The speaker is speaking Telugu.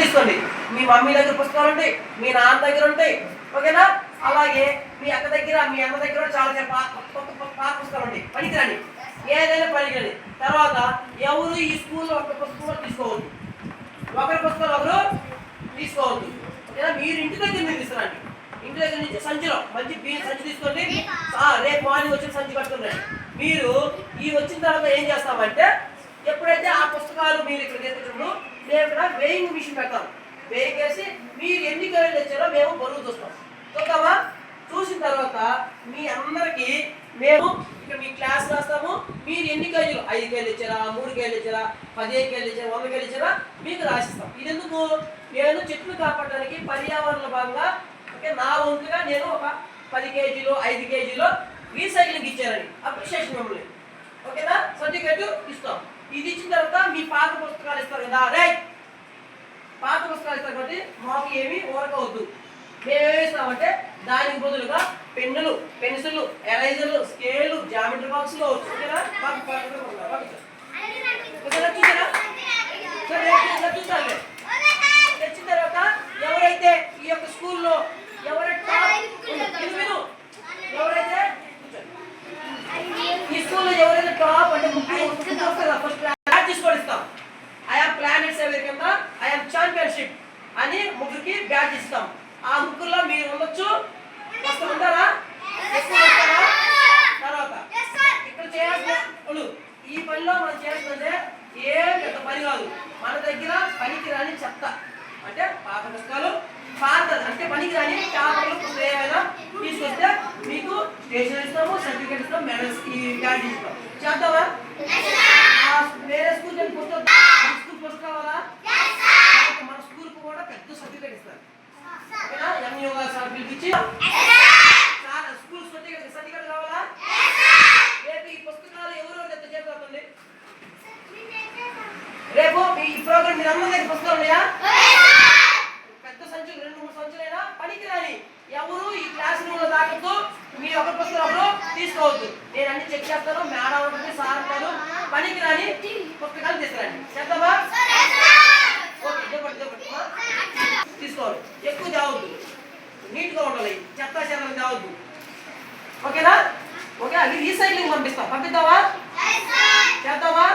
తీసుకోండి. మీ మమ్మీ దగ్గర పుస్తకాలు ఉంటాయి, మీ నాన్న దగ్గర ఉంటాయి, ఓకేనా? అలాగే మీ అక్క దగ్గర, మీ అన్న దగ్గర చాలా పాత పుస్తకాలు ఉంటాయి, పనికిరాని ఏదైనా పనికిరాని. తర్వాత ఎవరు ఈ స్కూల్లో ఒక పుస్తకం తీసుకోవద్దు, ఒకరి పుస్తకాలు ఒకరు తీసుకోవద్దు, ఓకేనా? మీరు ఇంటి దగ్గర మీరు తీసుకురండి. ఇంటి దగ్గర నుంచి సంచిలో మంచి సంచి తీసుకోండి. రేపు మార్నింగ్ వచ్చిన సంచి కట్టుకోండి. మీరు ఈ వచ్చిన తర్వాత ఏం చేస్తామంటే, ఎప్పుడైతే ఆ పుస్తకాలు మీరు ఇక్కడ తీసుకొచ్చినప్పుడు మేము ఇక్కడ వెయింగ్ మిషన్ పెడతాం. వెయింగ్ వేసి మీరు ఎన్ని కేజీలు తెచ్చారో మేము బరువు చూస్తాం. చూద్దామా? చూసిన తర్వాత మీ అందరికీ మేము ఇక్కడ మీ క్లాస్ రాస్తాము. మీరు ఎన్ని కేజీలు, 5 కేజీలు ఇచ్చారా, 3 కేజీలు ఇచ్చారా, 15 కేజీలు ఇచ్చారా, 100 కేజీలు ఇచ్చారా మీకు రాసిస్తాం. ఇది ఎందుకు? నేను చెట్లు కాపాడడానికి పర్యావరణ భాగంగా నా వంతుగా నేను ఒక 10 కేజీలు 5 కేజీలు రీసైక్లింగ్ ఇచ్చారని అప్రిషియేషన్ మిమ్మల్ని, ఓకేనా? సర్టిఫికేట్ ఇస్తాం. ఇది ఇచ్చిన తర్వాత మీ పాత పుస్తకాలు ఇస్తారు కదా, రైట్? పాత పుస్తకాలు ఇస్తారు కాబట్టి మాకు ఏమి ఓరకవద్దు. మేమేమి ఇస్తామంటే దానికి బదులుగా పెన్నులు, పెన్సిళ్ళు, ఎరైజర్లు, స్కేలు, జామెట్రీ బాక్సులు, ఓకేనా? చూసారా? సరే చూసారులే. తెచ్చిన తర్వాత ఎవరైతే ఈ యొక్క స్కూల్లో ఎవరైతే ఈ స్కూల్లో ఎవరైతే టాప్ అంటే ఫస్ట్ బ్యాచ్ తీసుకొని ఇస్తాం. ఐఆమ్ ప్లానెట్స్ ఎవరి కింద ఐఆమ్ ఛాంపియన్షిప్ అని ముగ్గురికి బ్యాచ్ ఇస్తాం. ఆ ముగ్గురులో మీరు ఉండొచ్చు, ఉంటారా? తర్వాత ఇక్కడ చేయాల్సిన ఈ పనిలో మనం చేస్తుంటే ఏం పెద్ద పని కాదు. మన దగ్గర పనికి రాని చెత్త అంటే పాత పుస్తకాలు, పాత అంటే పనికి రాని పేపర్లు, పుస్తకాలు ఏమైనా తీసుకొస్తే మీకు స్టేషనరీ ఇస్తాము, సర్టిఫికేట్ ఇస్తాం, మెడల్స్ ఈ బ్యాడ్జ్ ఇస్తాం. చేద్దామా? వేరే స్కూల్ స్కూల్ పుస్తకం కావాలా? మన స్కూల్కి కూడా పెద్ద సర్టిఫికేట్ ఇస్తారు, ఓకేనా? ఎంఈఓ సార్ పిలిపించి స్కూల్ సర్టిఫికేట్ కావాలా? రేపు ఈ పుస్తకాలు ఎవరు చేరుతుంది? రేపు ఈ ప్రోగ్రామ్ మీరు అందరి దగ్గర పుస్తకాలు ఉన్నాయా? పెద్ద సంచులు 2-3 సంచులైనా పనికి రాని ఎవరు ఈ క్లాస్ రూమ్ లో దాటద్దు. మీ ఒక పుస్తకాలు తీసుకోవద్దు. నేను అన్ని చెక్ చేస్తాను, మేడం ఉంటుంది, సార్ ఉంటారు. పనికి రాని పుస్తకాలు తీసుకురండి. చేద్దామా? తీసుకోవాలి. ఎక్కువ తేవద్దు, నీట్గా ఉండాలి, చెత్త చెత్తలు తేవద్దు, ఓకేనా? ఓకే, అది రీసైక్లింగ్ పంపిద్దామా? చేద్దామా?